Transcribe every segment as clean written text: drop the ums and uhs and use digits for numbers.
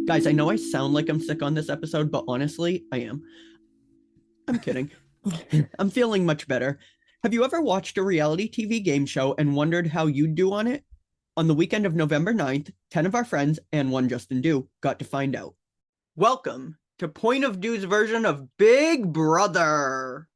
Guys, I know I sound like I'm sick on this episode, but honestly, I am. I'm kidding. I'm feeling much better. Have you ever watched a reality TV game show and wondered how you'd do on it? On the weekend of November 9th, 10 of our friends and one Justin Dew got to find out. Welcome to Point of Dew's version of Big Brother.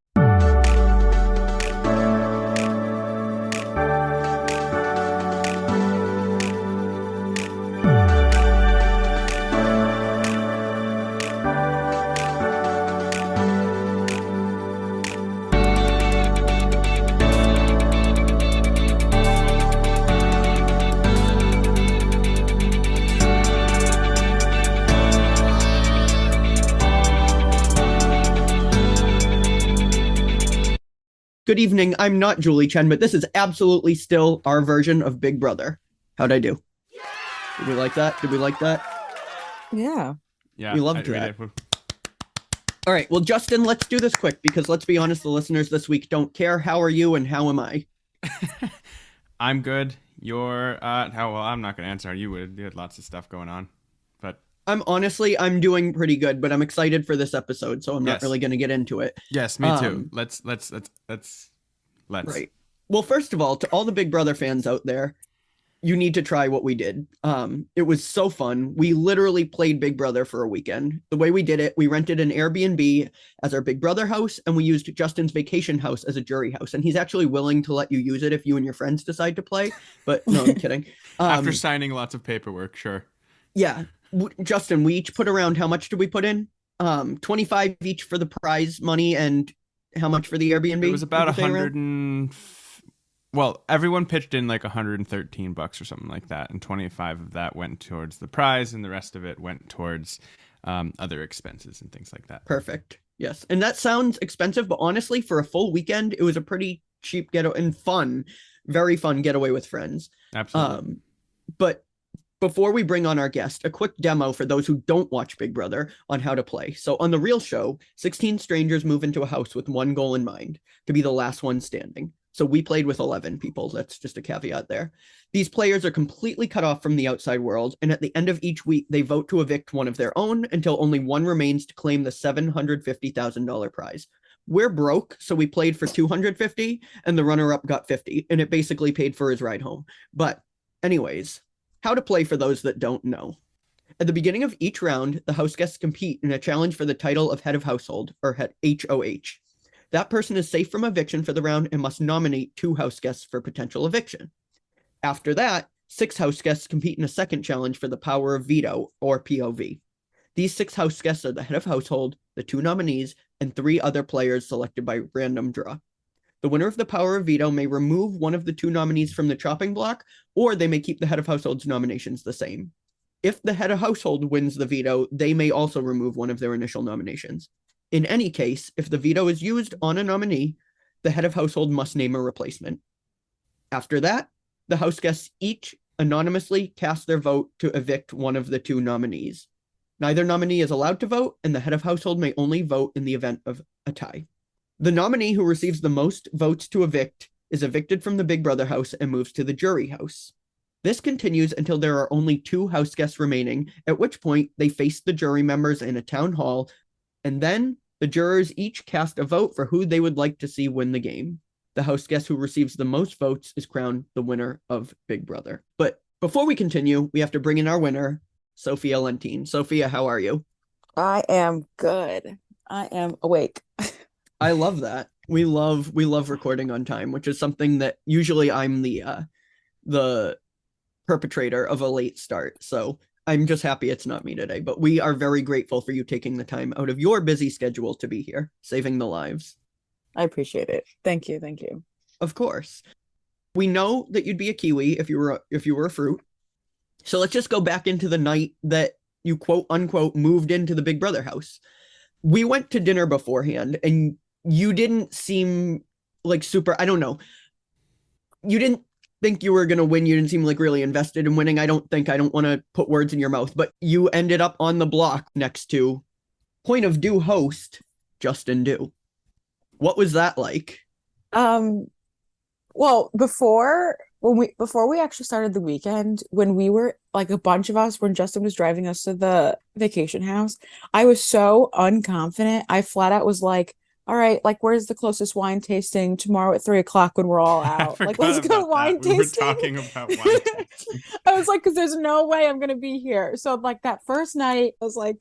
Good evening. I'm not Julie Chen, but this is absolutely still our version of Big Brother. How'd I do? Did we like that? Did we like that? Yeah. We loved that. All right. Well, Justin, let's do this quick because let's be honest, the listeners this week don't care. How are you and how am I? I'm good. You're how well, I'm not going to answer how you would. You had lots of stuff going on. But I'm doing pretty good, but I'm excited for this episode, so I'm not really going to get into it. Yes, me too. Let's. Right. Well, first of all, to all the Big Brother fans out there, you need to try what we did. It was so fun. We literally played Big Brother for a weekend. The way we did it, we rented an Airbnb as our Big Brother house, and we used Justin's vacation house as a jury house. And he's actually willing to let you use it if you and your friends decide to play. But no, I'm kidding. After signing lots of paperwork, sure. Yeah. Justin, we each put around, how much did we put in? 25 each for the prize money, and how much for the Airbnb? It was about 100 and... Well, everyone pitched in like $113 or something like that, and 25 of that went towards the prize, and the rest of it went towards other expenses and things like that. Perfect. Yes. And that sounds expensive, but honestly, for a full weekend, it was a pretty cheap getaway and fun, very fun getaway with friends. Absolutely. But before we bring on our guest, a quick demo for those who don't watch Big Brother on how to play. So on the real show, 16 strangers move into a house with one goal in mind, to be the last one standing. So we played with 11 people. That's just a caveat there. These players are completely cut off from the outside world, and at the end of each week, they vote to evict one of their own until only one remains to claim the $750,000 prize. We're broke, so we played for $250, and the runner-up got $50, and it basically paid for his ride home. But anyways, how to play for those that don't know. At the beginning of each round, the house guests compete in a challenge for the title of head of household, or HOH. That person is safe from eviction for the round and must nominate 2 house guests for potential eviction. After that, 6 house guests compete in a second challenge for the power of veto, or POV. These 6 house guests are the head of household, the 2 nominees, and 3 other players selected by random draw. The winner of the power of veto may remove one of the 2 nominees from the chopping block, or they may keep the head of household's nominations the same. If the head of household wins the veto, they may also remove one of their initial nominations. In any case, if the veto is used on a nominee, the head of household must name a replacement. After that, the house guests each anonymously cast their vote to evict one of the 2 nominees. Neither nominee is allowed to vote, and the head of household may only vote in the event of a tie. The nominee who receives the most votes to evict is evicted from the Big Brother house and moves to the jury house. This continues until there are only 2 house guests remaining, at which point they face the jury members in a town hall, and then the jurors each cast a vote for who they would like to see win the game. The house guest who receives the most votes is crowned the winner of Big Brother. But before we continue, we have to bring in our winner, Sofia Lentine. Sofia, how are you? I am good. I am awake. I love that. We love recording on time, which is something that usually I'm the perpetrator of a late start. So I'm just happy it's not me today, but we are very grateful for you taking the time out of your busy schedule to be here, saving the lives. I appreciate it. Thank you. Thank you. Of course. We know that you'd be a kiwi if you were a fruit. So let's just go back into the night that you quote unquote moved into the Big Brother house. We went to dinner beforehand and you didn't seem like super, I don't know. You didn't think you were going to win. You didn't seem like really invested in winning. I don't want to put words in your mouth, but you ended up on the block next to Point of Dew host, Justin Dew. What was that like? Well, before before we actually started the weekend, when we were like a bunch of us, when Justin was driving us to the vacation house, I was so unconfident. I flat out was like, all right, like where's the closest wine tasting tomorrow at 3 o'clock when we're all I out? Like, forgot let's go about that. wine We were tasting. talking about wine tasting. I was like, because there's no way I'm gonna be here. So like that first night, I was like,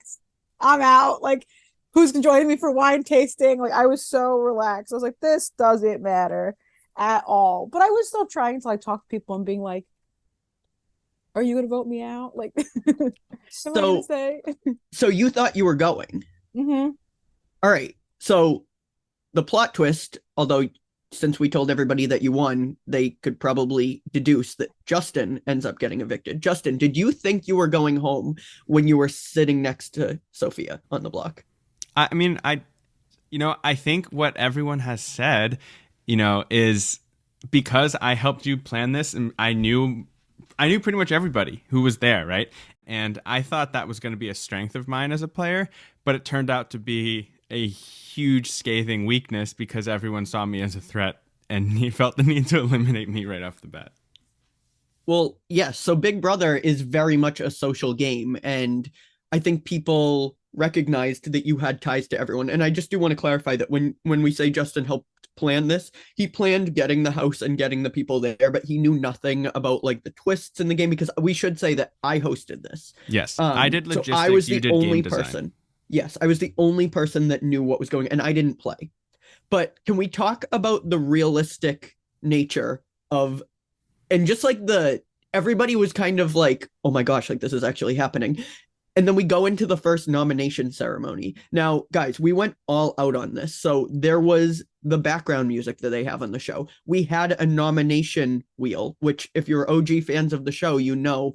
I'm out. Like, who's joining me for wine tasting? Like, I was so relaxed. I was like, this doesn't matter at all. But I was still trying to like talk to people and being like, are you gonna vote me out? Like, am I gonna So, say? so you thought you were going. Mm-hmm. All right. So the plot twist, although since we told everybody that you won, they could probably deduce that Justin ends up getting evicted. Justin, did you think you were going home when you were sitting next to Sofia on the block? I mean, I think what everyone has said, is because I helped you plan this and I knew pretty much everybody who was there, right? And I thought that was going to be a strength of mine as a player, but it turned out to be a huge scathing weakness because everyone saw me as a threat and he felt the need to eliminate me right off the bat. Well, yes. So Big Brother is very much a social game, and I think people recognized that you had ties to everyone. And I just do want to clarify that when we say Justin helped plan this, he planned getting the house and getting the people there, but he knew nothing about like the twists in the game, because we should say that I hosted this. Yes, I did logistics. So I was you the did only game design. person. Yes, I was the only person that knew what was going on, and I didn't play. But can we talk about the realistic nature of, and just like everybody was kind of like, oh my gosh, like this is actually happening. And then we go into the first nomination ceremony. Now, guys, we went all out on this. So there was the background music that they have on the show. We had a nomination wheel, which if you're OG fans of the show, you know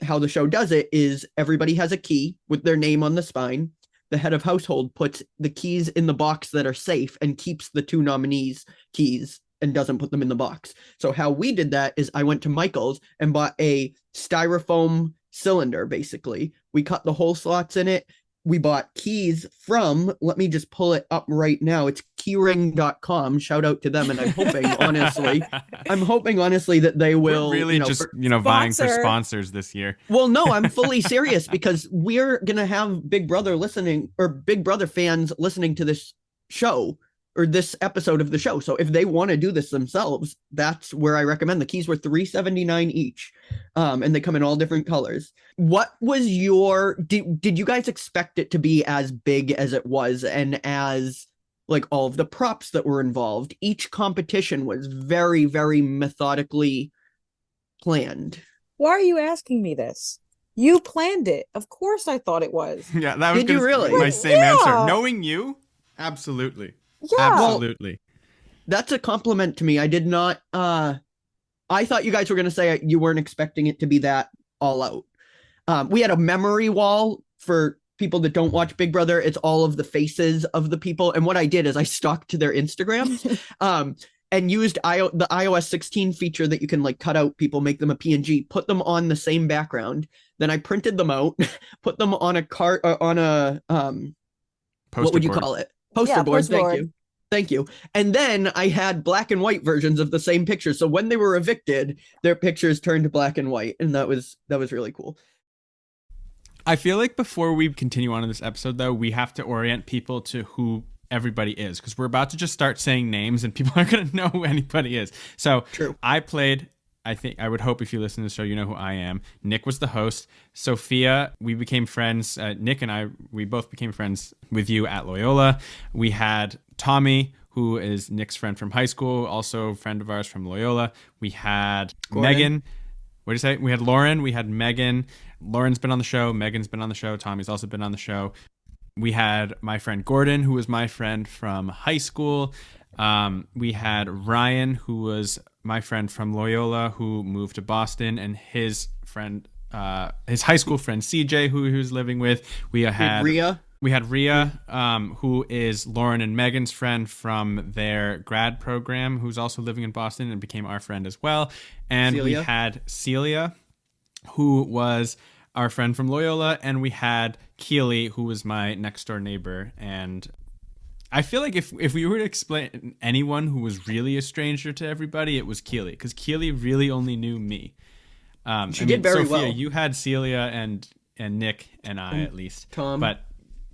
how the show does it is everybody has a key with their name on the spine. The head of household puts the keys in the box that are safe and keeps the two nominees' keys and doesn't put them in the box. So how we did that is I went to Michael's and bought a styrofoam cylinder, basically. We cut the hole slots in it. We bought keys from, let me just pull it up right now. It's keyring.com. Shout out to them. And I'm hoping, honestly, that they will. We're really vying for sponsors this year. Well, no, I'm fully serious because we're going to have Big Brother listening, or Big Brother fans listening to this show or this episode of the show. So if they want to do this themselves, that's where I recommend. The keys were $3.79 each. And they come in all different colors. What was did you guys expect it to be as big as it was, and as like all of the props that were involved? Each competition was very, very methodically planned. Why are you asking me this? You planned it. Of course I thought it was. Yeah, that was Did you really? My same answer. Knowing you, absolutely. Yeah. Absolutely. That's a compliment to me. I did not I thought you guys were going to say you weren't expecting it to be that all out. We had a memory wall for people that don't watch Big Brother. It's all of the faces of the people. And what I did is I stalked to their Instagrams and used the iOS 16 feature that you can like cut out people, make them a PNG, put them on the same background. Then I printed them out, put them on a cart, on a, what would you call it? Poster board. Thank you. And then I had black and white versions of the same pictures. So when they were evicted, their pictures turned to black and white. And that was really cool. I feel like before we continue on in this episode, though, we have to orient people to who everybody is, because we're about to just start saying names and people aren't going to know who anybody is. So True. I would hope if you listen to the show, you know who I am. Nick was the host. Sophia, we became friends. Nick and I, we both became friends with you at Loyola. We had Tommy, who is Nick's friend from high school, also a friend of ours from Loyola. We had Gordon. Megan. What did you say? We had Lauren. We had Megan. Lauren's been on the show. Megan's been on the show. Tommy's also been on the show. We had my friend Gordon, who was my friend from high school. We had Ryan, who was my friend from Loyola, who moved to Boston, and his friend, his high school friend CJ, who he was living with. We had Rhea. We had Rhea, who is Lauren and Megan's friend from their grad program, who's also living in Boston and became our friend as well. And Celia. We had Celia, who was our friend from Loyola, and we had Keely, who was my next door neighbor. And I feel like if we were to explain anyone who was really a stranger to everybody, it was Keely, because Keely really only knew me. She did very Sophia, well. you had Celia and Nick and I at least, Tom. but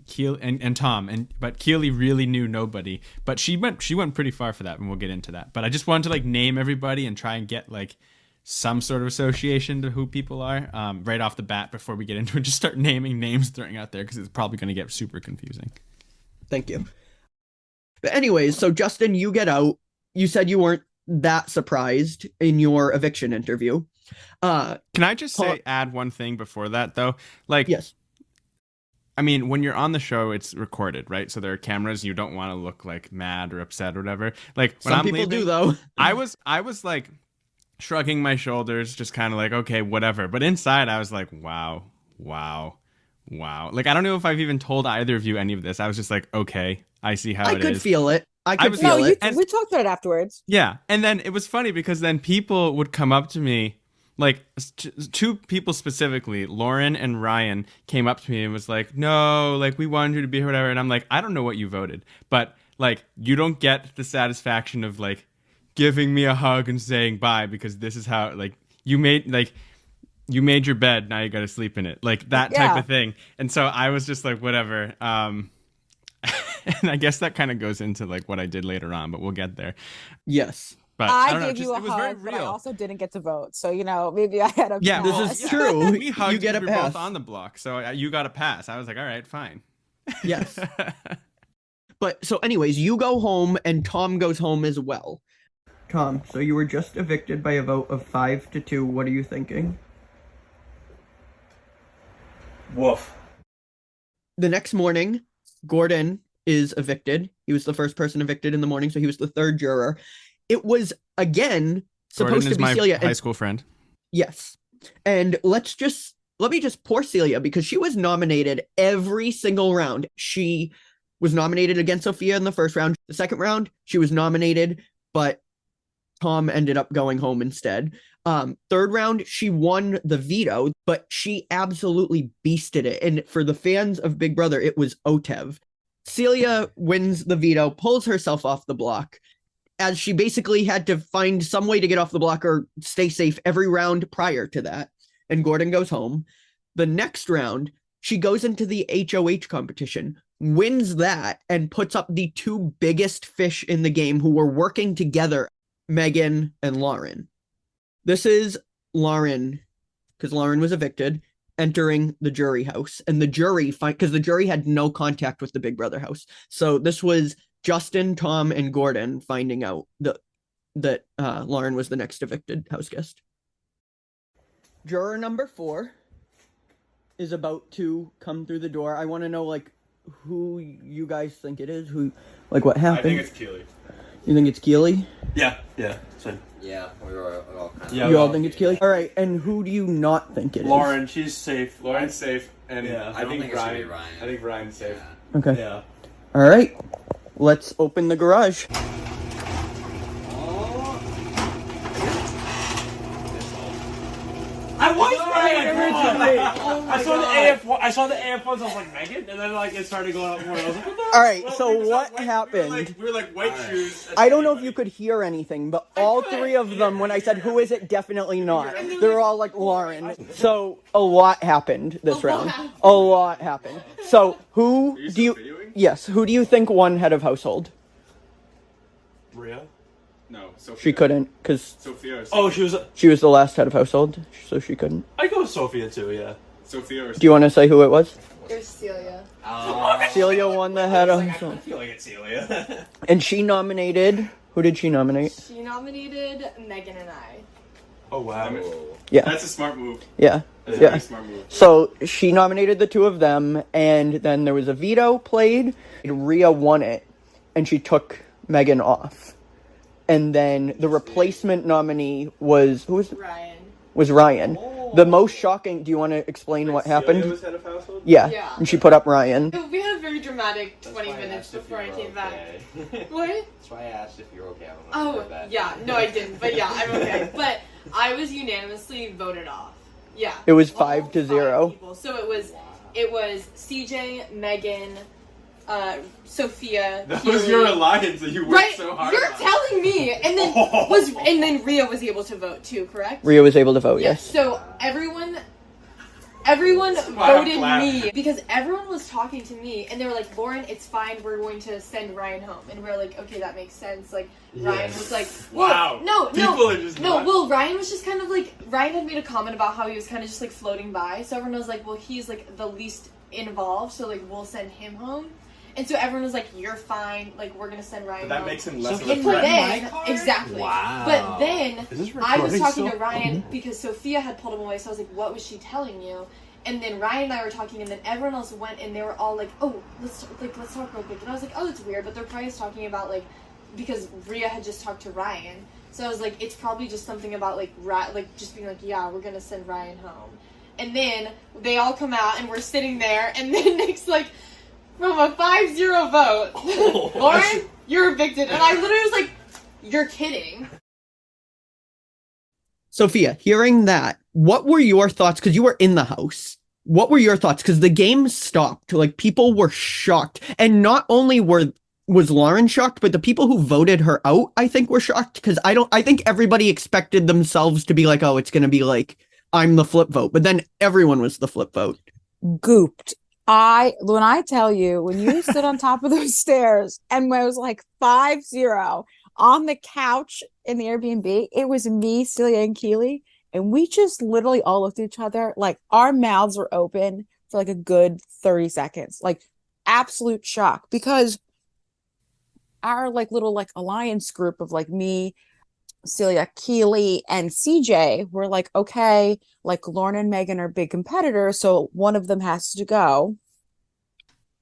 Keely and Tom, but Keely really knew nobody. But she went pretty far for that, and we'll get into that. But I just wanted to like name everybody and try and get like some sort of association to who people are right off the bat before we get into it. Just start naming names, throwing out there, because it's probably going to get super confusing. Thank you. But anyways, so Justin, you get out. You said you weren't that surprised in your eviction interview. Can I just add one thing before that, though? Like, yes. I mean, when you're on the show, it's recorded, right? So there are cameras. You don't want to look like mad or upset or whatever. Like when Some people do, though. I was like shrugging my shoulders, just kind of like, okay, whatever. But inside, I was like, wow. Like, I don't know if I've even told either of you any of this. I was just like, okay, I see how it is. I could feel it. I could feel it. We talked about it afterwards. Yeah. And then it was funny because then people would come up to me, like two people specifically, Lauren and Ryan, came up to me and was like, no, like we wanted you to be here, whatever. And I'm like, I don't know what you voted, but like, you don't get the satisfaction of like giving me a hug and saying bye, because this is how, like, you made your bed, now you got to sleep in it, like that type of thing. And so I was just like, whatever. And I guess that kind of goes into like what I did later on, but we'll get there. Yes. But I gave you a hug, but I also didn't get to vote. So, you know, maybe I had a pass. This is true. We hugged, you get a we pass. were both on the block, so you got a pass. I was like, all right, fine. Yes. But so anyways, you go home and Tom goes home as well. Tom, so you were just evicted by a vote of 5-2. What are you thinking? Woof. The next morning, Gordon is evicted. He was the first person evicted in the morning, so he was the third juror. It was, again, supposed to be Celia. High school friend. Yes. And let me just pour Celia, because she was nominated every single round. She was nominated against Sofia in the first round. The second round, she was nominated, but Tom ended up going home instead. Third round, she won the veto, but she absolutely beasted it. And for the fans of Big Brother, it was Otev. Celia wins the veto, pulls herself off the block, as she basically had to find some way to get off the block or stay safe every round prior to that. And Gordon goes home. The next round, she goes into the HOH competition, wins that, and puts up the two biggest fish in the game who were working together, Megan and Lauren. This is Lauren, because Lauren was evicted, entering the jury house. And the jury, because the jury had no contact with the Big Brother house. So this was Justin, Tom, and Gordon finding out that Lauren was the next evicted house guest. Juror number 4 is about to come through the door. I want to know, like, who you guys think it is. What happened? I think it's Keely. You think it's Keely? Yeah. Same. Yeah, we were all kind of... Yeah, you all think it's Keely? All right, and who do you not think it is? Lauren, she's safe. Lauren's safe, and I think Ryan. I think Ryan's safe. Yeah. Okay. Yeah. All right. Let's open the garage. I was right originally. I saw the AF ones. I was like, Megan, and then like it started going up more. I was like, all right. So what happened? We were like white shoes. I don't know if you could hear anything, but all three of them, when I said who is it, definitely not. They're all like Lauren. So a lot happened this round. A lot happened. So who do you? Yes. Who do you think won head of household? Rhea? No, Sophia. She couldn't, because Sophia. Oh, she was the last head of household, so she couldn't. I go with Sophia too. Yeah. Sophia. Or do you want to say who it was? It was Celia. Celia won the head of household. I feel like it's Celia. And she nominated. Who did she nominate? She nominated Megan and I. Oh wow. Yeah. That's a smart move. Yeah. That's a Yeah. very smart move. So she nominated the two of them, and then there was a veto played. Rhea won it, and she took Megan off. And then the replacement nominee was Ryan. Was Ryan. The most shocking. Do you want to explain what happened? Celia was head of household? Yeah. And she put up Ryan. We had a very dramatic 20 minutes before I came back. What? That's why I asked if you're okay. Oh, yeah. No, I didn't. But yeah, I'm okay. But I was unanimously voted off. Yeah. It was All 5-0. 5 people. So it was CJ, Megan, Sophia. That Keely. was your alliance that you worked Right? so hard You're on. telling me, and then Rhea was able to vote too, correct? Rhea was able to vote, yes. So everyone Smile voted clap. me because everyone was talking to me, and they were like, "Lauren, it's fine. We're going to send Ryan home." And we're like, "Okay, that makes sense." Like Ryan was like, well, Wow. "No, People are just no." not- Well, Ryan was just kind of like Ryan had made a comment about how he was kind of just like floating by, so everyone was like, "Well, he's like the least involved, so like we'll send him home." And so everyone was like, "You're fine. Like we're gonna send Ryan." That home. makes him less of And a threat. then exactly. Wow. But then Is this I was recording talking still? to Ryan because Sophia had pulled him away, so I was like, "What was she telling you?" And then Ryan and I were talking, and then everyone else went, and they were all like, "Oh, let's talk real quick." And I was like, "Oh, that's weird," but they're probably just talking about like because Rhea had just talked to Ryan, so I was like, "It's probably just something about like just being like, yeah, we're gonna send Ryan home." And then they all come out, and we're sitting there, and then Nick's like, from a 5-0 vote, Lauren, you're evicted, and I literally was like, "You're kidding." Sophia, hearing that, what were your thoughts? Because you were in the house. What were your thoughts? Because the game stopped. Like, people were shocked. And not only was Lauren shocked, but the people who voted her out, I think, were shocked. Because I think everybody expected themselves to be like, oh, it's going to be like, I'm the flip vote. But then everyone was the flip vote. Gooped. When I tell you, when you stood on top of those stairs and when it was like 5-0 on the couch in the Airbnb, it was me, Celia, and Keely, and we just literally all looked at each other like our mouths were open for like a good 30 seconds, like absolute shock, because our like little like alliance group of like me, Celia, Keely, and CJ were like, okay, like Lauren and Megan are big competitors, so one of them has to go.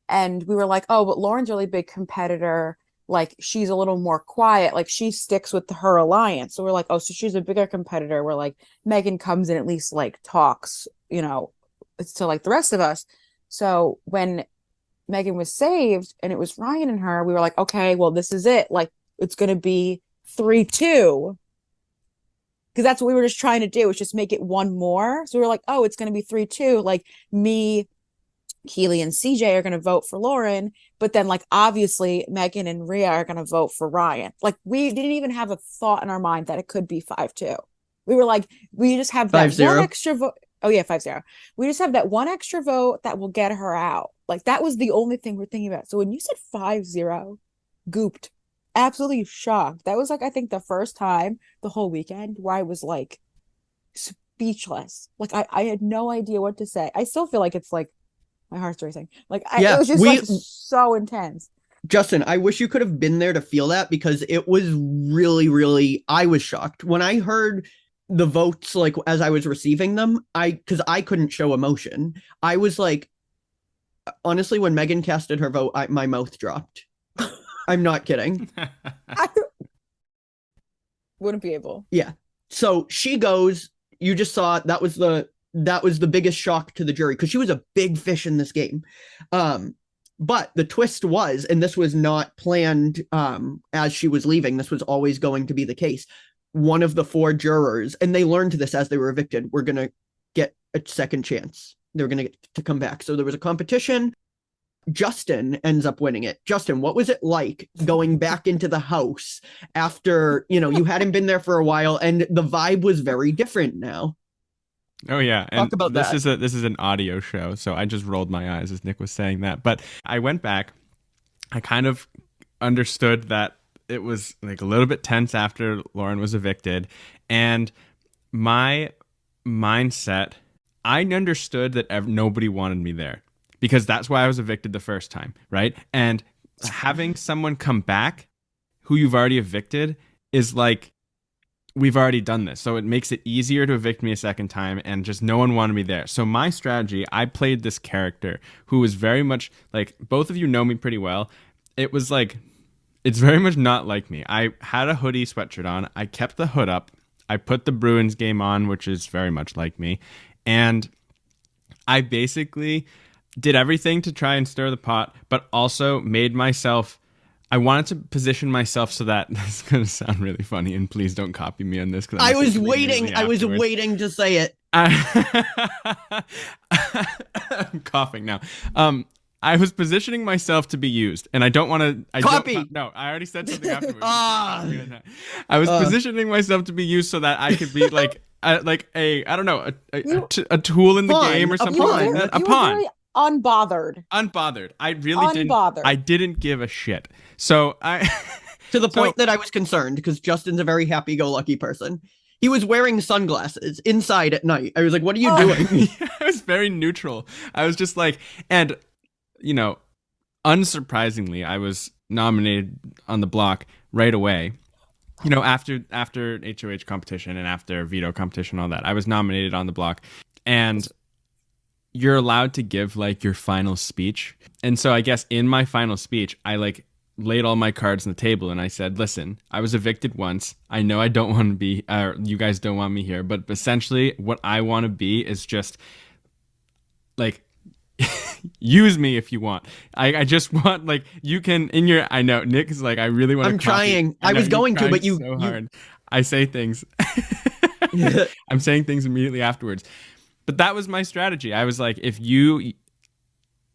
And we were like, oh, but Lauren's a really big competitor. Like, she's a little more quiet. Like, she sticks with her alliance. So we're like, oh, so she's a bigger competitor. We're like, Megan comes in, at least like talks, to like the rest of us. So when Megan was saved and it was Ryan and her, we were like, okay, well, this is it. Like, it's going to be 3-2. Because that's what we were just trying to do, was just make it one more. So we were like, oh, it's going to be 3-2. Like, me, Keely, and CJ are going to vote for Lauren, but then like obviously Megan and Rhea are going to vote for Ryan. Like, we didn't even have a thought in our mind that it could be 5-2. We were like, we just have that 5-0. one extra vote. Oh yeah, 5-0. We just have that one extra vote that will get her out. Like, that was the only thing we're thinking about. So when you said 5-0, gooped, absolutely shocked. That was like, I think the first time the whole weekend where I was like speechless. Like, I had no idea what to say. I still feel like it's like my heart's racing. Like, it was just like so intense. Justin, I wish you could have been there to feel that, because it was really, really, I was shocked. When I heard the votes, like as I was receiving them, because I couldn't show emotion. I was like, honestly, when Megan casted her vote, my mouth dropped. I'm not kidding. I wouldn't be able. Yeah. So she goes, you just saw it. That was the biggest shock to the jury, because she was a big fish in this game. But the twist was, and this was not planned as she was leaving, this was always going to be the case. One of the 4 jurors, and they learned this as they were evicted, were going to get a second chance. They were going to get to come back. So there was a competition. Justin ends up winning it. Justin, what was it like going back into the house after, you hadn't been there for a while, and the vibe was very different now? Oh yeah, and Talk about this that. is an audio show, so I just rolled my eyes as Nick was saying that. But I went back. I kind of understood that it was like a little bit tense after Lauren was evicted, and my mindset, I understood that nobody wanted me there, because that's why I was evicted the first time, right? And having someone come back who you've already evicted is like, we've already done this. So it makes it easier to evict me a second time, and just no one wanted me there. So my strategy, I played this character who was very much like, both of you know me pretty well. It was like, it's very much not like me. I had a hoodie sweatshirt on. I kept the hood up. I put the Bruins game on, which is very much like me. And I basically did everything to try and stir the pot, but also made myself, I wanted to position myself so that, this is going to sound really funny, and please don't copy me on this. I was waiting to say it. I'm coughing now. I was positioning myself to be used, and I don't want to. Copy. No, I already said something afterwards. Ah. I was positioning myself to be used so that I could be like a I don't know a tool in the Pawn, game or a something pawn. like that. A You were pawn. very unbothered. Unbothered. I really Unbothered. didn't. I didn't give a shit. So I. To the point that I was concerned because Justin's a very happy-go-lucky person. He was wearing sunglasses inside at night. I was like, what are you doing? I was very neutral. I was just like, and you know, unsurprisingly, I was nominated on the block right away. You know, after HOH competition and after veto competition, all that, I was nominated on the block, and you're allowed to give like your final speech. And so I guess in my final speech, I like laid all my cards on the table and I said, listen, I was evicted once. I know I don't want to be, you guys don't want me here, but essentially what I want to be is just like, use me if you want. I just want, like, you can, in your, I know, Nick is like, I really want to I'm trying. I was going to, but you hard. I say things. I'm saying things immediately afterwards. But that was my strategy. I was like, if you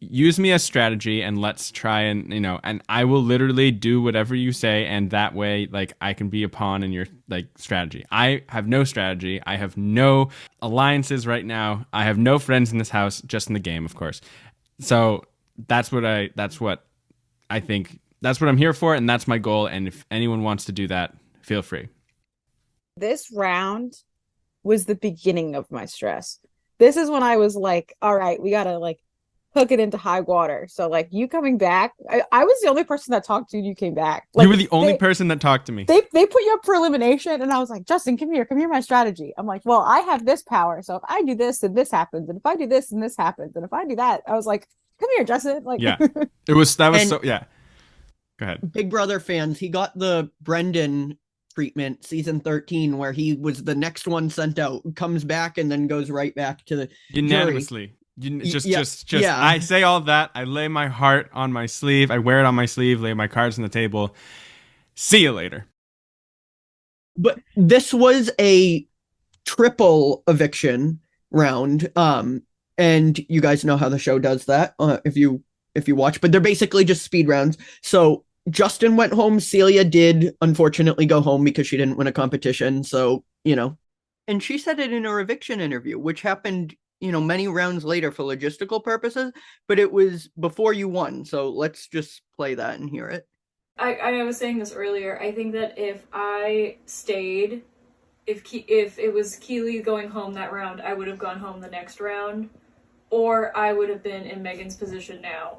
use me as strategy and let's try and, you know, and I will literally do whatever you say, and that way, like, I can be a pawn in your like strategy. I have no strategy. I have no alliances right now. I have no friends in this house, just in the game, of course. So that's what I think, that's what I'm here for, and that's my goal. And if anyone wants to do that, feel free. This round was the beginning of my stress. This is when I was like, all right, we gotta like hook it into high water. So like you coming back, I was the only person that talked to you. You came back. Like, you were the only person that talked to me. They put you up for elimination, and I was like, Justin, come here, my strategy. I'm like, well, I have this power, so if I do this, then this happens, and if I do this, then this happens, and if I do that, I was like, come here, Justin. Like, yeah, that was And- so yeah. Go ahead. Big Brother fans, he got the Brendan treatment season 13 where he was the next one sent out, comes back and then goes right back to the Unanimously. Just yeah. I say all that. I lay my heart on my sleeve. I wear it on my sleeve, lay my cards on the table. See you later. But this was a triple eviction round. And you guys know how the show does that, if you watch, but they're basically just speed rounds. So Justin went home. Celia did unfortunately go home because she didn't win a competition. So, you know, and she said it in her eviction interview, which happened, you know, many rounds later for logistical purposes, but it was before you won. So let's just play that and hear it. I was saying this earlier. I think that if I stayed, if it was Keely going home that round, I would have gone home the next round, or I would have been in Megan's position now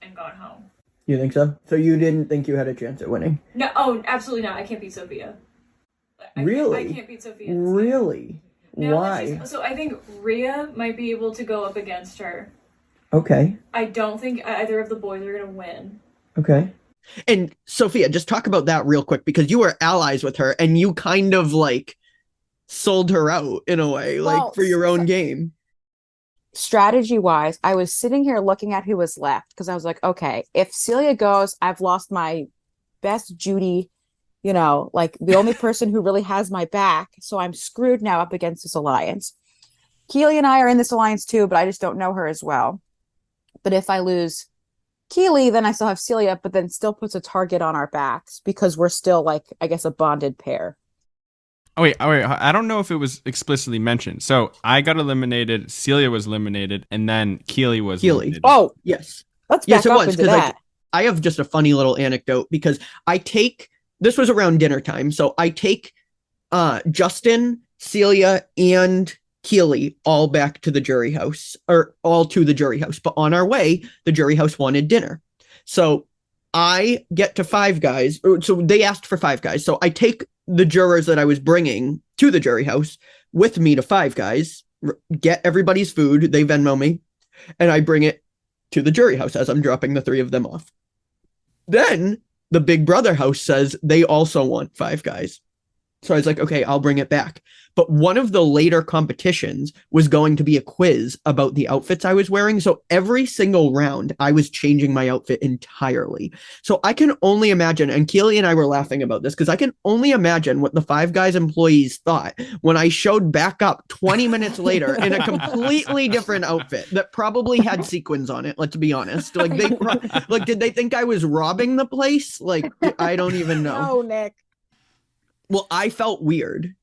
and gone home. You think so? So you didn't think you had a chance at winning? No, oh, absolutely not. I can't beat Sophia. Really? I can't beat Sophia. Really? Now Why? So I think Rhea might be able to go up against her. Okay. I don't think either of the boys are going to win. Okay. And Sophia, just talk about that real quick, because you were allies with her and you kind of like sold her out in a way, Well, like for your own game. strategy wise, I was sitting here looking at who was left because I was like, okay, if Celia goes, I've lost my best Judy, you know, like the only person who really has my back. So I'm screwed now up against this alliance. Keely and I are in this alliance too, but I just don't know her as well. But if I lose Keely, then I still have Celia, but then still puts a target on our backs because we're still like, I guess, a bonded pair. Oh wait, I don't know if it was explicitly mentioned. So I got eliminated, Celia was eliminated, and then Keely was eliminated. Oh, Yes. let's Yes, back it up was, into 'cause, that. like, I have just a funny little anecdote because this was around dinner time. So I take Justin, Celia, and Keely all back to the jury house, or all to the jury house. But on our way, the jury house wanted dinner. So I get to Five Guys. So they asked for Five Guys. So I take the jurors that I was bringing to the jury house with me to Five Guys, get everybody's food. They Venmo me, and I bring it to the jury house as I'm dropping the three of them off. Then the Big Brother house says they also want Five Guys. So I was like, okay, I'll bring it back. But one of the later competitions was going to be a quiz about the outfits I was wearing. So every single round, I was changing my outfit entirely. So I can only imagine, and Keely and I were laughing about this, because I can only imagine what the Five Guys employees thought when I showed back up 20 minutes later in a completely different outfit that probably had sequins on it, let's be honest. Like, did they think I was robbing the place? Like, I don't even know. No, Nick. Well, I felt weird.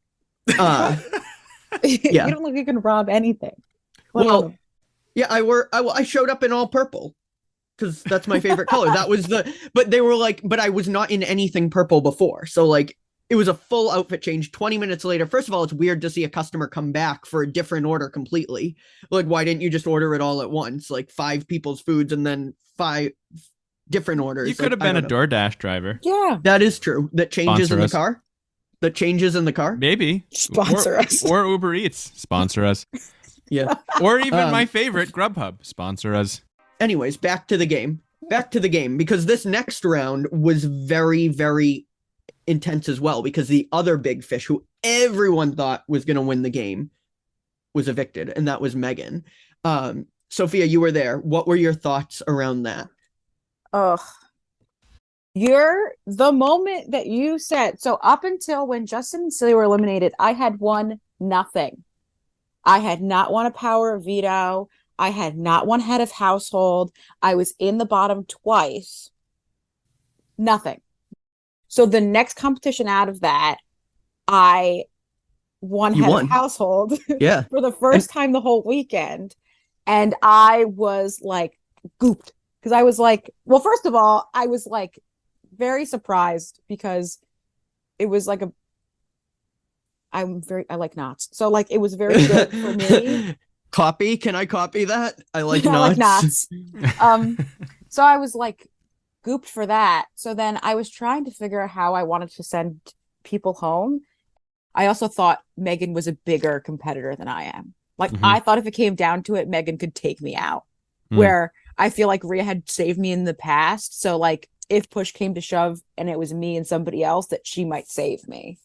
You don't look like you can rob anything. Well, yeah, I showed up in all purple because that's my favorite color. That was but they were like, but I was not in anything purple before. So like, it was a full outfit change 20 minutes later. First of all, it's weird to see a customer come back for a different order completely. Like, why didn't you just order it all at once? Like 5 people's foods and then 5 different orders. You could have been a DoorDash driver. Yeah. That is true. That changes Sponsor in the us. car. That changes in the car. Maybe. Sponsor us. Or Uber Eats. Sponsor us. Yeah. Or even my favorite, Grubhub. Sponsor us. Anyways, back to the game, because this next round was very, very intense as well, because the other big fish who everyone thought was going to win the game was evicted, and that was Megan. Sophia, you were there. What were your thoughts around that? Ugh. The moment that you said, so up until when Justin and Silly were eliminated, I had won nothing. I had not won a power of veto. I had not won head of household. I was in the bottom twice. Nothing. So the next competition out of that, I won head of household Yeah. for the first time the whole weekend. And I was like gooped. Because I was like, well, first of all, I was like very surprised because it was like I like knots. So like it was very good for me. Copy? Can I copy that? I like I like knots. So I was like gooped for that. So then I was trying to figure out how I wanted to send people home. I also thought Megan was a bigger competitor than I am. Like I thought if it came down to it, Megan could take me out. Where I feel like Rhea had saved me in the past. So like if push came to shove and it was me and somebody else, that she might save me.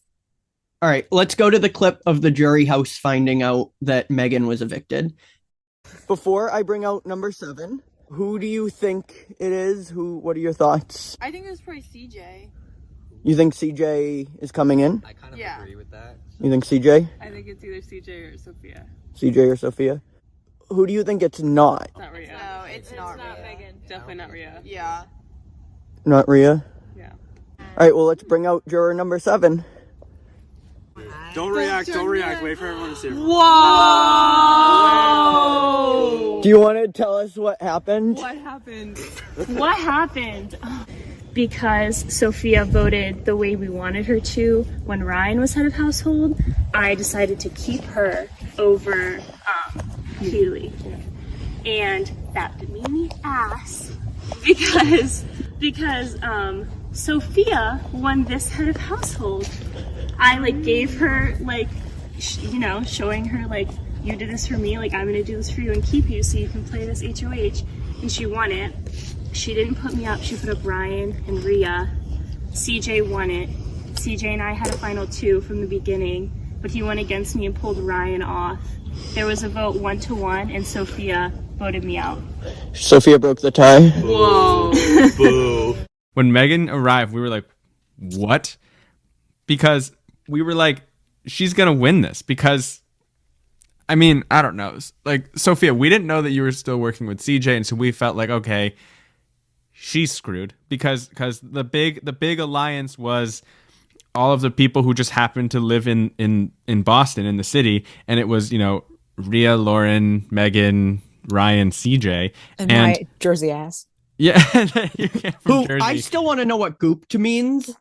All right, let's go to the clip of the jury house finding out that Megan was evicted. Before I bring out number 7, who do you think it is? What are your thoughts? I think it was probably CJ. You think CJ is coming in? I kind of Yeah. agree with that. You think CJ? I think it's either CJ or Sophia. CJ or Sophia? Who do you think it's not? It's not Rhea. No, it's not Rhea. Megan. Definitely not Rhea. Yeah. Not Rhea? Yeah. All right, well, let's bring out juror number 7. Don't react. Wait for everyone to see it. Whoa! Do you want to tell us what happened? What happened? What happened? Because Sophia voted the way we wanted her to when Ryan was head of household, I decided to keep her over Keely. And that bit me in the ass because Sophia won this head of household. I like gave her like, showing her like, you did this for me, like I'm gonna do this for you and keep you so you can play this HOH. And she won it. She didn't put me up, she put up Ryan and Rhea. CJ won it. CJ and I had a final 2 from the beginning, but he went against me and pulled Ryan off. There was a vote 1-1 and Sophia voted me out. Sophia broke the tie. Whoa! Boo. When Megan arrived, we were like, what? Because we were like, she's going to win this. Because, I mean, I don't know. Like, Sophia, we didn't know that you were still working with CJ. And so we felt like, okay, she's screwed. Because the big alliance was all of the people who just happened to live in Boston, in the city. And it was, Rhea, Lauren, Megan, Ryan, CJ. And my Jersey ass. Yeah. Who I still want to know what gooped means.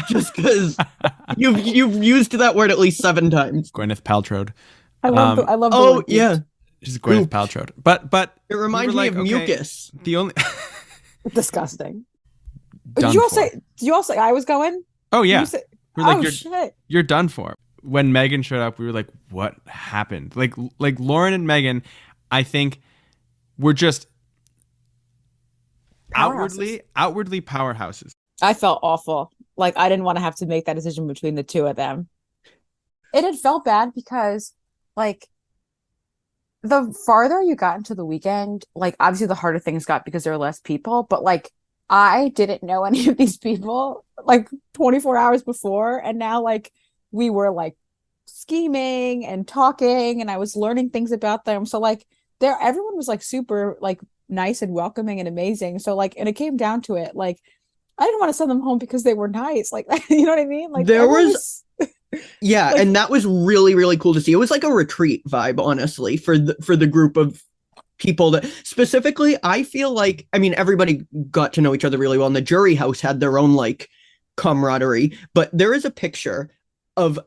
Just because you've used that word at least 7 times. Gwyneth Paltrow. I love the Oh word yeah, She's Gwyneth Paltrow. But it reminds me of mucus. The only disgusting. Done Did you all for. say? Did you all say I was going? Oh yeah. You say, We're like, oh shit! You're done for. When Megan showed up, we were like, what happened? Like Lauren and Megan, I think, were just outwardly powerhouses. I felt awful. Like I didn't want to have to make that decision between the two of them. It had felt bad because like the farther you got into the weekend, like obviously the harder things got because there were less people, but like I didn't know any of these people like 24 hours before, and now like we were like scheming and talking, and I was learning things about them. So like there everyone was like super like nice and welcoming and amazing. So like and it came down to it, like I didn't want to send them home because they were nice. Like you know what I mean? Like there was yeah, like, and that was really, really cool to see. It was like a retreat vibe, honestly, for the group of people that specifically, I feel like, I mean, everybody got to know each other really well, and the jury house had their own like camaraderie. But there is a picture of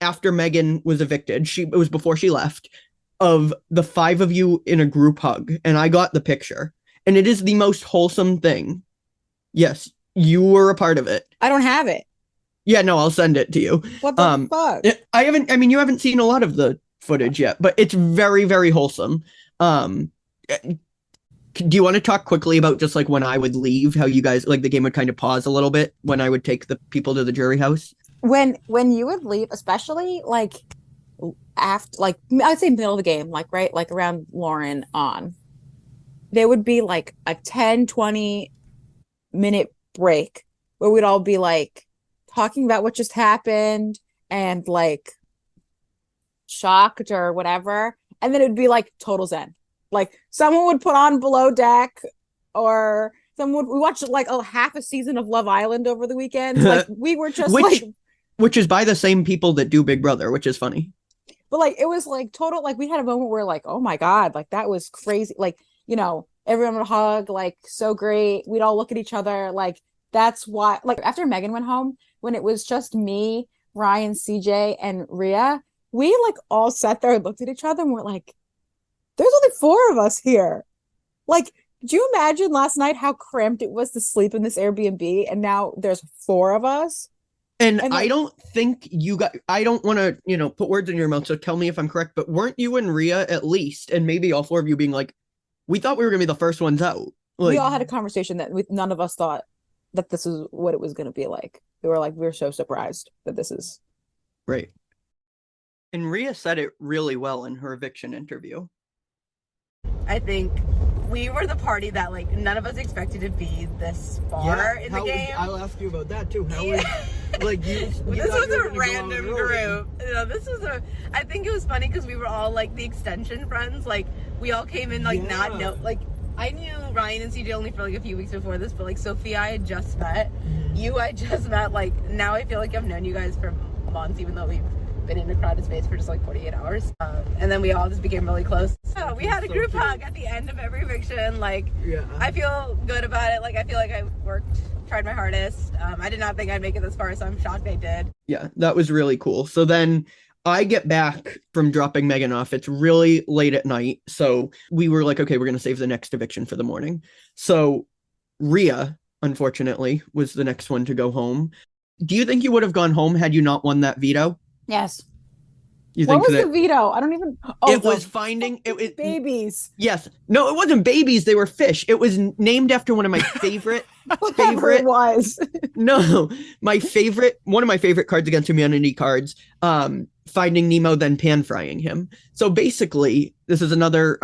after Megan was evicted, it was before she left, of the 5 of you in a group hug, and I got the picture, and it is the most wholesome thing. Yes, you were a part of it. I don't have it. Yeah, no, I'll send it to you. What the fuck? I mean, you haven't seen a lot of the footage yet, but it's very, very wholesome. Do you want to talk quickly about just like when I would leave, how you guys, like the game would kind of pause a little bit when I would take the people to the jury house? When you would leave, especially like after, like I'd say middle of the game, like right, like around Lauren on, there would be like a 10-20 minute break where we'd all be like talking about what just happened and like shocked or whatever, and then it'd be like total zen. Like someone would put on Below Deck, or someone we watched like a half a season of Love Island over the weekend. Like we were just which is by the same people that do Big Brother, which is funny. But like it was like total, like we had a moment where like, oh my God, like that was crazy. Like, you know, everyone would hug, like so great. We'd all look at each other. Like that's why, like after Megan went home, when it was just me, Ryan, CJ, and Rhea, we like all sat there and looked at each other and we're like, there's only 4 of us here. Like, do you imagine last night how cramped it was to sleep in this Airbnb? And now there's 4 of us. And I don't think you got, I don't want to, you know, put words in your mouth, so tell me if I'm correct, but weren't you and Rhea at least, and maybe all 4 of you being like, we thought we were going to be the first ones out. Like, we all had a conversation that none of us thought that this is what it was going to be like. We were like, we were so surprised that this is. Right. And Rhea said it really well in her eviction interview. I think we were the party that like none of us expected to be this far in the game. I'll ask you about that too. How was, like this was a random group. You know, I think it was funny because we were all like the extension friends. Like we all came in like not know, like I knew Ryan and CJ only for like a few weeks before this, but like Sophia I had just met. You I just met. Like now I feel like I've known you guys for months, even though we've been in a crowded space for just like 48 hours. And then we all just became really close. So we had a group hug at the end of every eviction. Like, I feel good about it. Like, I feel like I tried my hardest. I did not think I'd make it this far, so I'm shocked I did. Yeah, that was really cool. So then I get back from dropping Megan off. It's really late at night. So we were like, okay, we're going to save the next eviction for the morning. So Rhea, unfortunately, was the next one to go home. Do you think you would have gone home had you not won that veto? Yes. What was the veto? I don't even. Oh, it was finding babies. Yes. No, it wasn't babies. They were fish. It was named after one of my favorite. It was. No, one of my favorite Cards Against Humanity cards. Finding Nemo, then pan frying him. So basically, this is another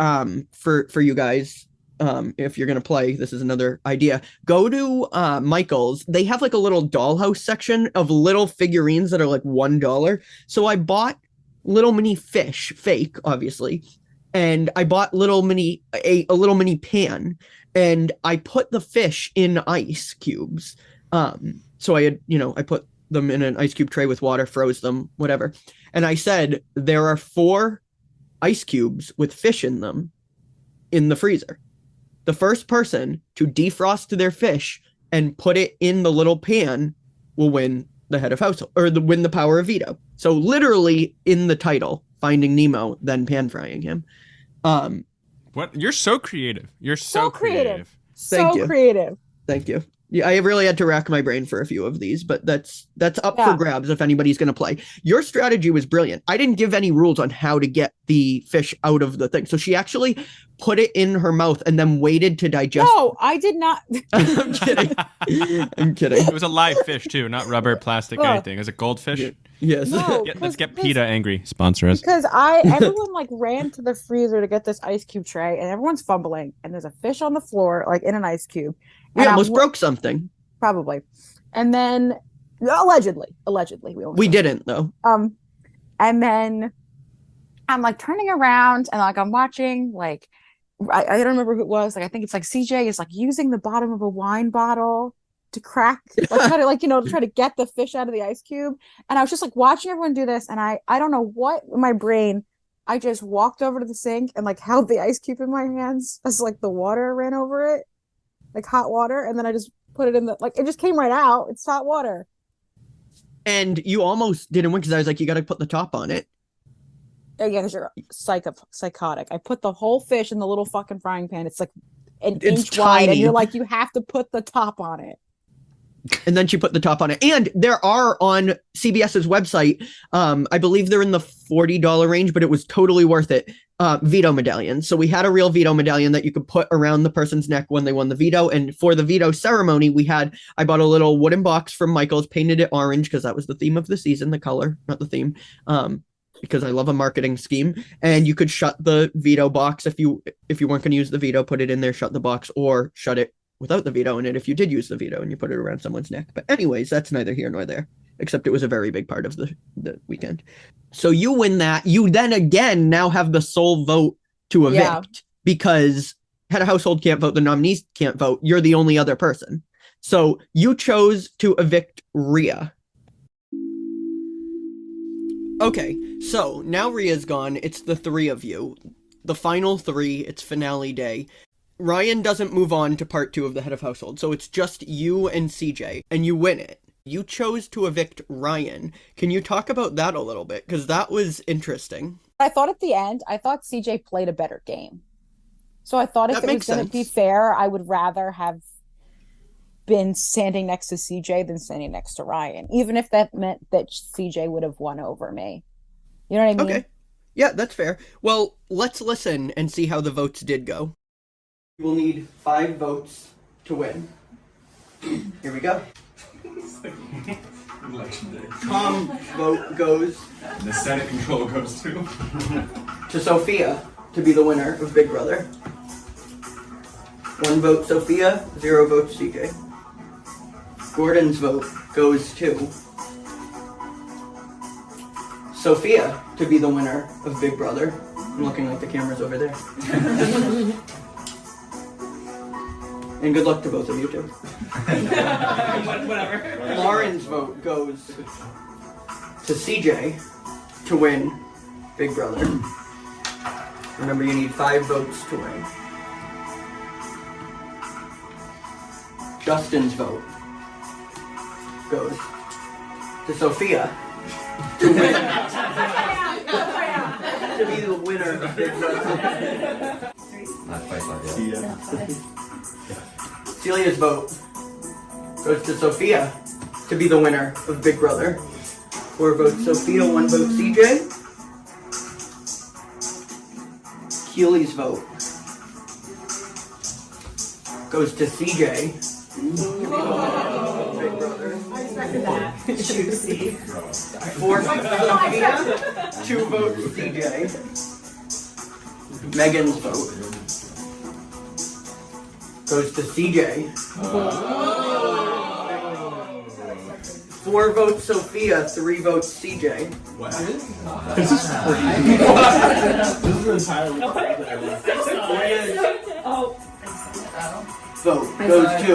for you guys. If you're gonna play, this is another idea. Go to Michael's. They have like a little dollhouse section of little figurines that are like $1. So I bought little mini fish, fake, obviously, and I bought a little mini pan, and I put the fish in ice cubes. So I had, I put them in an ice cube tray with water, froze them, whatever. And I said, there are 4 ice cubes with fish in them in the freezer. The first person to defrost their fish and put it in the little pan will win the head of household, or win the power of veto. So literally in the title, Finding Nemo, then pan frying him. What? You're so creative. You're so creative. Thank you. Creative. Thank you. Yeah, I really had to rack my brain for a few of these, but that's up for grabs if anybody's going to play. Your strategy was brilliant. I didn't give any rules on how to get the fish out of the thing. So she actually put it in her mouth and then waited to digest. No, I did not. I'm kidding. I'm kidding. It was a live fish too, not rubber, plastic, anything. It was a goldfish. Yeah. Yes. No, Let's get PETA angry. Sponsor us. Because everyone like ran to the freezer to get this ice cube tray, and everyone's fumbling, and there's a fish on the floor, like in an ice cube. We And almost broke something. probably, and then allegedly, We didn't though. and then I'm like turning around, and like I'm watching, like I don't remember who it was. Like I think it's like CJ is like using the bottom of a wine bottle to crack, like try to like to try to get the fish out of the ice cube. And I was just like watching everyone do this, and I don't know what in my brain, I just walked over to the sink and like held the ice cube in my hands as like the water ran over it, like hot water, and then I just put it in the like it just came right out. It's hot water. And you almost didn't win because I was like, you got to put the top on it. Again, because you're psychotic. I put the whole fish in the little fucking frying pan. It's like an It's inch wide, and tiny. you're like, you have to put the top on it. And then she put the top on it. And there are on CBS's website, I believe they're in the $40 range, but it was totally worth it. Veto medallions. So we had a real veto medallion that you could put around the person's neck when they won the veto. And for the veto ceremony, I bought a little wooden box from Michael's, painted it orange because that was the theme of the season, the color, not the theme. Because I love a marketing scheme. And you could shut the veto box if you weren't going to use the veto, put it in there, shut the box, or shut it without the veto in it if you did use the veto and you put it around someone's neck. But anyways, that's neither here nor there, except it was a very big part of the weekend. So you win that. You then again now have the sole vote to evict because head of household can't vote, the nominees can't vote. You're the only other person. So you chose to evict Rhea. Okay, so now Rhea's gone. It's the three of you. The final three. It's finale day. Ryan doesn't move on to part 2 of the head of household, so it's just you and CJ, and you win it. You chose to evict Ryan. Can you talk about that a little bit? Because that was interesting. I thought at the end, I thought CJ played a better game. So I thought if That it was makes going to be sense. fair, I would rather have been standing next to CJ than standing next to Ryan, even if that meant that CJ would have won over me. You know what I mean? Okay. Yeah, that's fair. Well, let's listen and see how the votes did go. We'll need 5 votes to win. Here we go. Tom's vote goes The Senate control goes to Sophia to be the winner of Big Brother. 1 vote Sophia, 0 votes CJ. Gordon's vote goes to Sophia to be the winner of Big Brother. I'm looking like the camera's over there. And good luck to both of you too. Whatever. Lauren's vote goes to CJ to win Big Brother. Remember, you need 5 votes to win. Justin's vote goes to Sophia to win. To be the winner of Big Brother. Not quite like that. Celia's vote goes to Sophia to be the winner of Big Brother. 4 votes Sophia, 1 vote CJ. Keely's vote goes to CJ. Big Brother. I second that. Juicy. 4 votes Sophia, 2 votes CJ. Megan's vote goes to CJ. 4 votes Sophia, 3 votes CJ. What? This is crazy. This is entirely Vote goes to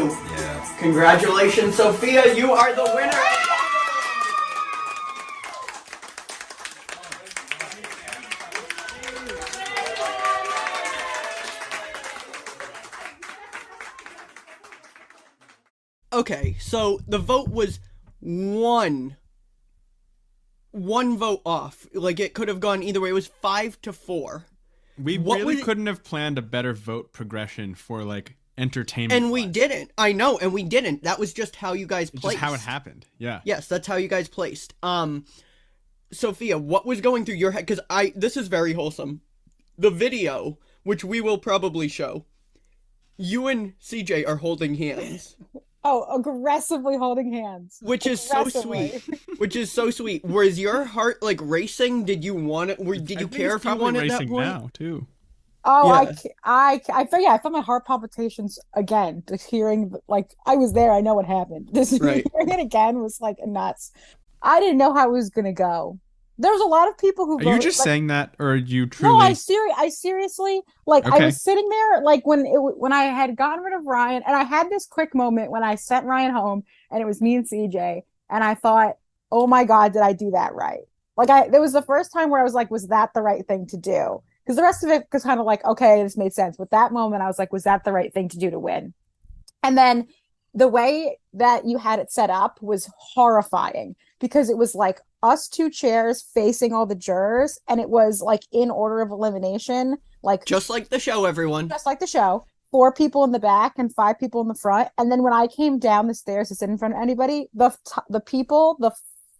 congratulations, Sophia, you are the winner. Okay, so the vote was one vote off. Like, it could have gone either way. It was 5-4. We What really was- couldn't have planned a better vote progression for like entertainment. And we didn't. I know, and we didn't. That was just how you guys It's placed. just how it happened. Yeah. Yes, that's how you guys placed. Sophia, what was going through your head? Because this is very wholesome. The video which we will probably show, you and CJ are holding hands. Oh, aggressively holding hands. Which is so sweet. Which is so sweet. Was your heart like racing? Did you want it? Did you care if you won at that point? Now too. Oh, Yeah. I felt my heart palpitations again. Just hearing, like, I was there. I know what happened. Just Right. hearing it again was like nuts. I didn't know how it was gonna go. There was a lot of people who. Are you just saying that, or are you truly? No, I seriously, like, I Okay. was sitting there, like, when I had gotten rid of Ryan, and I had this quick moment when I sent Ryan home, and it was me and CJ, and I thought, oh my God, did I do that right? Like, there was the first time where I was like, was that the right thing to do? Because the rest of it was kind of like, okay, this made sense. But that moment, I was like, was that the right thing to do to win? And then the way that you had it set up was horrifying, because it was like us two chairs facing all the jurors, and it was like in order of elimination, like Just like the show, everyone. just like the show. 4 people in the back and 5 people in the front. And then when I came down the stairs to sit in front of anybody, the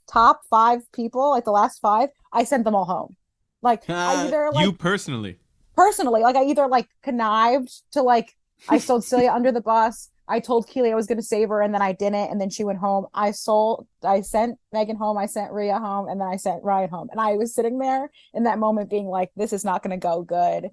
top 5 people, like the last 5, I sent them all home. Like, I either like You personally. like I either like connived to, like, I sold Celia under the bus. I told Keely I was going to save her, and then I didn't, and then she went home. I sent Megan home, I sent Rhea home, and then I sent Ryan home. And I was sitting there in that moment being like, this is not going to go good.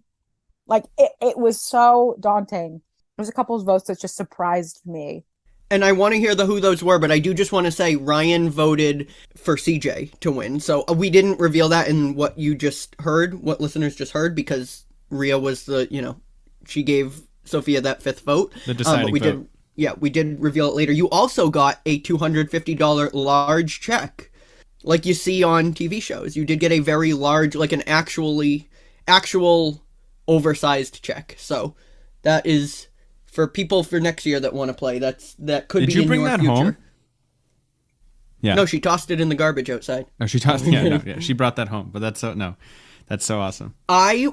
Like, it was so daunting. There's a couple of votes that just surprised me. And I want to hear who those were, but I do just want to say Ryan voted for CJ to win. So we didn't reveal that in what you just heard, what listeners just heard, because Rhea was she gave Sophia that 5th vote. The deciding vote. We did reveal it later. You also got a $250 large check, like you see on TV shows. You did get a very large, like an actual oversized check. So that is for people for next year that want to play. That could Did be you in bring your that future. home? Yeah. No, she tossed it in the garbage outside. No, she tossed. Yeah, she brought that home. But that's so awesome. I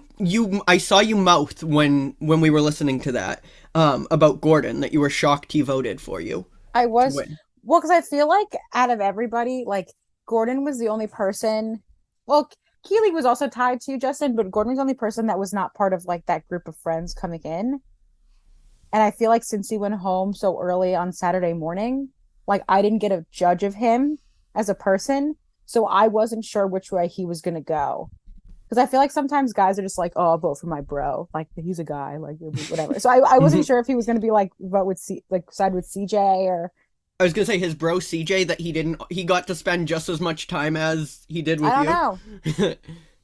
saw you mouth when we were listening to that about Gordon, that you were shocked he voted for you. I was, to win. well, because I feel like out of everybody, like, Gordon was the only person. Well, Keely was also tied to Justin, but Gordon was the only person that was not part of, like, that group of friends coming in. And I feel like since he went home so early on Saturday morning, like, I didn't get a judge of him as a person, so I wasn't sure which way he was gonna go. Because I feel like sometimes guys are just like, oh, I'll vote for my bro. Like, he's a guy, like, whatever. So I wasn't sure if he was going to be like, vote with side with CJ, or. I was going to say his bro CJ, that he got to spend just as much time as he did with you. I don't know.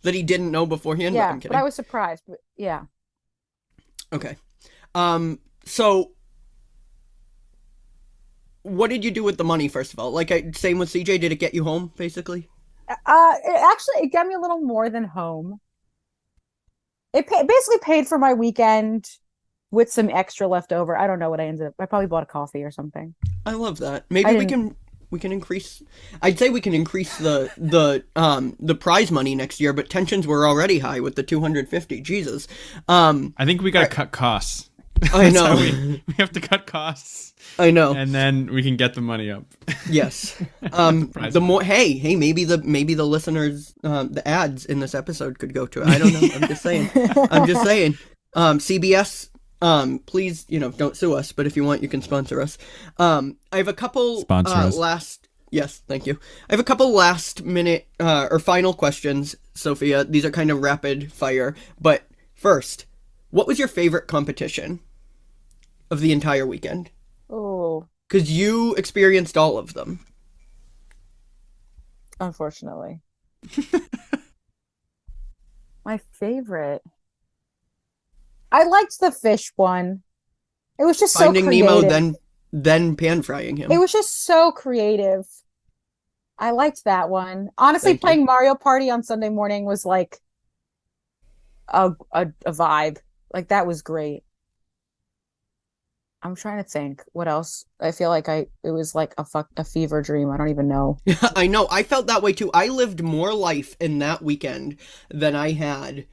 That he didn't know beforehand. Yeah, I'm kidding. but I was surprised. But yeah. Okay. So what did you do with the money, first of all? Like, same with CJ, did it get you home, basically? It got me a little more than home. It basically paid for my weekend with some extra left over. I don't know what I ended up. I probably bought a coffee or something. I love that. Maybe we can increase. I'd say we can increase the prize money next year, but tensions were already high with the 250. Jesus. I think we gotta cut costs. I know. we have to cut costs. I know. And then we can get the money up. Yes. The more maybe the listeners, the ads in this episode could go to it. I don't know. I'm just saying. CBS, please, don't sue us, but if you want, you can sponsor us. I have a couple Yes, thank you. I have a couple last minute or final questions, Sophia. These are kind of rapid fire, but first, what was your favorite competition of the entire weekend? Oh. Because you experienced all of them. Unfortunately. My favorite. I liked the fish one. It was just Finding so creative. Nemo, then pan frying him. It was just so creative. I liked that one. Honestly, playing Mario Party on Sunday morning was like a vibe. Like, that was great. I'm trying to think what else. I feel like it was like a fever dream. I don't even know. I know. I felt that way too. I lived more life in that weekend than I had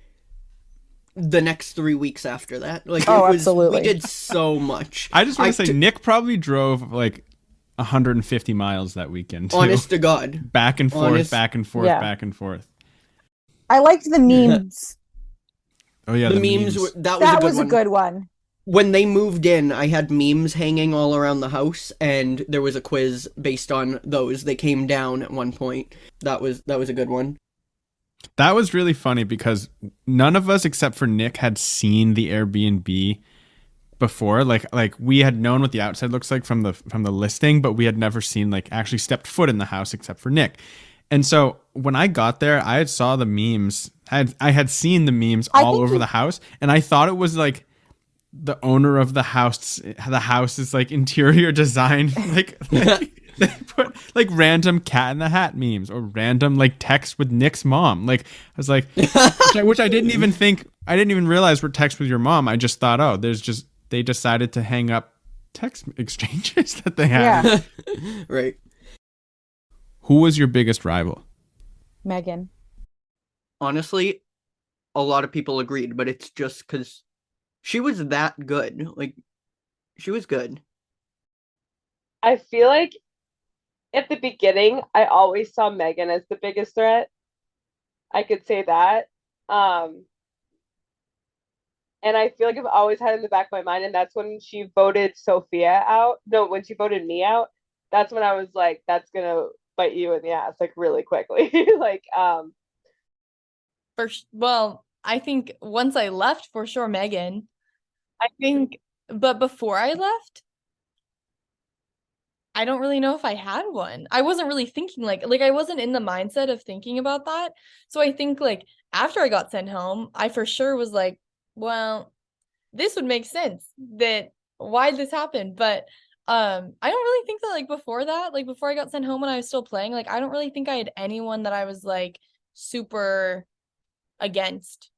the next 3 weeks after that. Like, absolutely. We did so much. I just want to say, Nick probably drove like 150 miles that weekend too. Honest to God. Back and forth, back and forth, back and forth. I liked the memes. Oh yeah, the the memes. memes. That That was was a good one. When they moved in, I had memes hanging all around the house, and there was a quiz based on those. They came down at one point. That was a good one. That was really funny because none of us except for Nick had seen the Airbnb before. Like we had known what the outside looks like from the listing, but we had never seen, like, actually stepped foot in the house except for Nick. And so when I got there, I had saw the memes. I had seen the memes all over the house, and I thought it was like the owner of the house's like interior design, like they put like random Cat in the Hat memes or random like text with Nick's mom. Like I was like, which I didn't even realize were texts with your mom. I just thought, oh, they decided to hang up text exchanges that they had. Yeah. Right. Who was your biggest rival? Megan. Honestly, a lot of people agreed, but it's just because she was that good. Like, she was good. I feel like at the beginning, I always saw Megan as the biggest threat. I could say that. And I feel like I've always had it in the back of my mind, and that's when she voted Sophia out. No, when she voted me out, that's when I was like, that's gonna bite you in the ass, like, really quickly. Like, well, I think once I left, for sure, Megan. I think, but before I left, I don't really know if I had one. I wasn't really thinking like I wasn't in the mindset of thinking about that. So I think like after I got sent home, I for sure was like, well, this would make sense that why this happened. But I don't really think that like before that, like before I got sent home when I was still playing, like I don't really think I had anyone that I was like super against.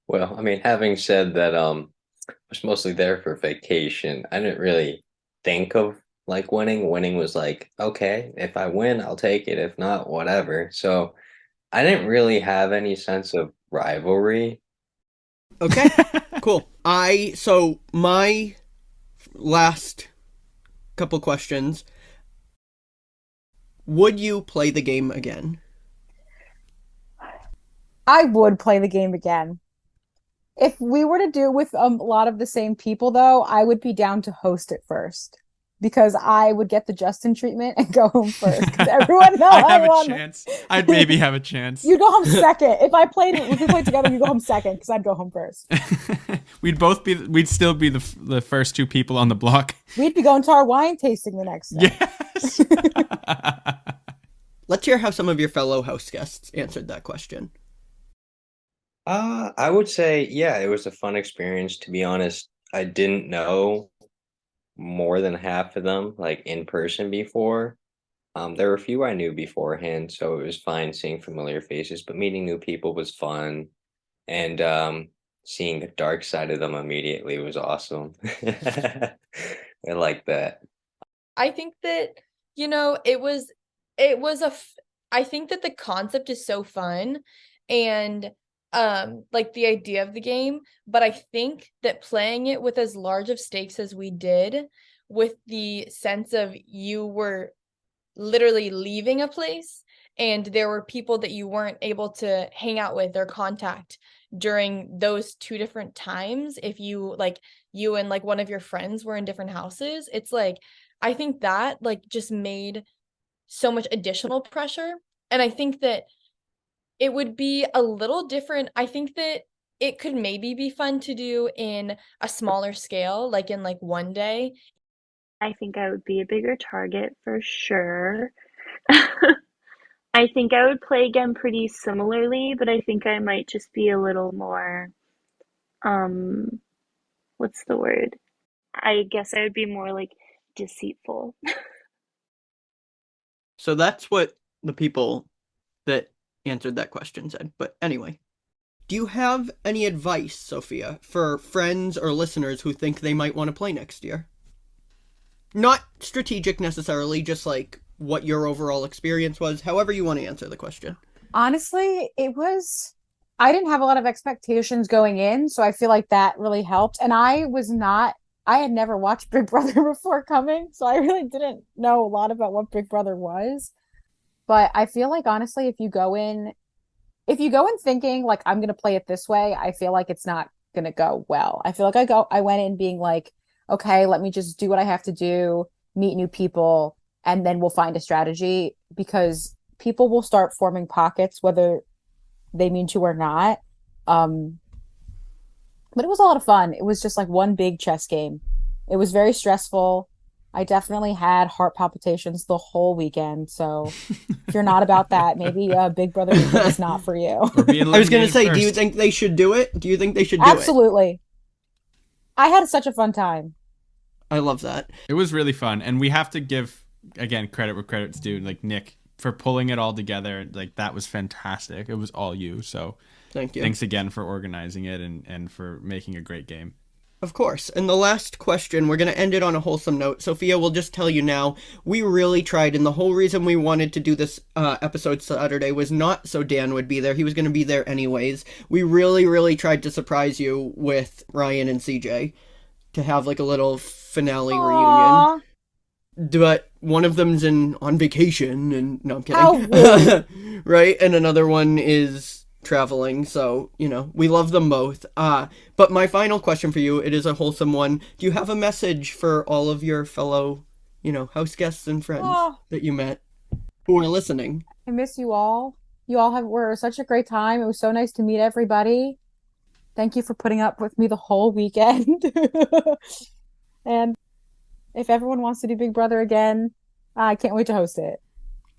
Well, I mean, having said that, I was mostly there for vacation. I didn't really think of like winning. Winning was like, okay, if I win, I'll take it. If not, whatever. So I didn't really have any sense of rivalry. Okay, cool. So my last couple questions. Would you play the game again? I would play the game again. If we were to do it with a lot of the same people, though, I would be down to host it first because I would get the Justin treatment and go home first. Because everyone knows I'd have a chance. I'd maybe have a chance. You go home second. If we played together, you go home second because I'd go home first. We'd still be the first two people on the block. We'd be going to our wine tasting the next day. Yes. Let's hear how some of your fellow house guests answered that question. I would say, yeah, it was a fun experience. To be honest, I didn't know more than half of them like in person before. There were a few I knew beforehand, so it was fine seeing familiar faces, but meeting new people was fun. And seeing the dark side of them immediately was awesome. I like that. I think that, I think that the concept is so fun and like the idea of the game, but I think that playing it with as large of stakes as we did, with the sense of you were literally leaving a place and there were people that you weren't able to hang out with or contact during those two different times, if you and like one of your friends were in different houses, it's like I think that like just made so much additional pressure. And I think that it would be a little different. I think that it could maybe be fun to do in a smaller scale, like in like one day. I think I would be a bigger target for sure. I think I would play again pretty similarly, but I think I might just be a little more, what's the word? I guess I would be more like deceitful. So that's what the people that answered that question said. But anyway, do you have any advice, Sophia, for friends or listeners who think they might want to play next year? Not strategic necessarily, just like what your overall experience was, however you want to answer the question. Honestly, I didn't have a lot of expectations going in, so I feel like that really helped. And I had never watched Big Brother before coming, so I really didn't know a lot about what Big Brother was. But I feel like, honestly, if you go in if you go in thinking like I'm gonna play it this way, I feel like it's not gonna go well. I feel like I went in being like, okay, let me just do what I have to do, meet new people, and then we'll find a strategy, because people will start forming pockets whether they mean to or not. But it was a lot of fun. It was just like one big chess game. It was very stressful. I definitely had heart palpitations the whole weekend. So if you're not about that, maybe Big Brother weekend is not for you. I was going to say, do you think they should do it? Do you think they should do it? Absolutely. I had such a fun time. I love that. It was really fun. And we have to give, again, credit where credit's due. Like, Nick, for pulling it all together. Like, that was fantastic. It was all you. So thank you. Thanks again for organizing it and for making a great game. Of course. And the last question, we're going to end it on a wholesome note. Sophia, we'll just tell you now, we really tried, and the whole reason we wanted to do this episode Saturday was not so Dan would be there. He was going to be there anyways. We really, really tried to surprise you with Ryan and CJ to have like a little finale reunion. But one of them's on vacation, and no, I'm kidding. Right? And another one is traveling, so we love them both. But my final question for you, it is a wholesome one. Do you have a message for all of your fellow house guests and friends that you met who are listening? I miss you all. You all were such a great time. It was so nice to meet everybody. Thank you for putting up with me the whole weekend. And if everyone wants to do Big Brother again, I can't wait to host it.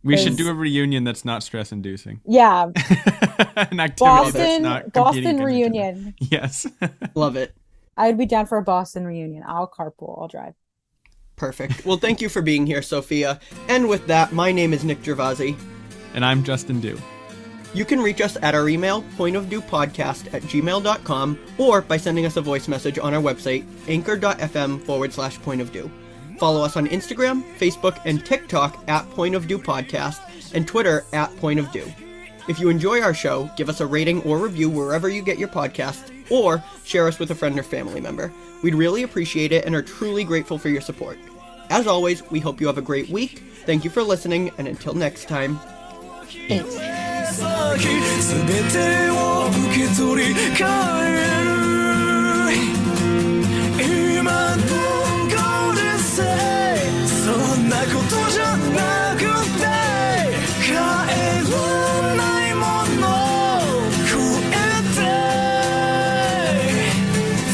We should do a reunion that's not stress-inducing. Yeah. An activity that's not Boston reunion. Yes. Love it. I'd be down for a Boston reunion. I'll carpool. I'll drive. Perfect. Well, thank you for being here, Sophia. And with that, my name is Nick Gervasi. And I'm Justin Dew. You can reach us at our email, pointofdewpodcast@gmail.com, or by sending us a voice message on our website, anchor.fm/pointofdew. Follow us on Instagram, Facebook, and TikTok at Point of Dew Podcast, and Twitter at Point of Dew. If you enjoy our show, give us a rating or review wherever you get your podcasts, or share us with a friend or family member. We'd really appreciate it and are truly grateful for your support. As always, we hope you have a great week. Thank you for listening, and until next time, thanks. そんなことじゃなくて帰らないもの超えて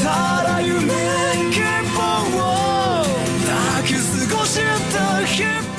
ただ夢希望を抱き過ごした日々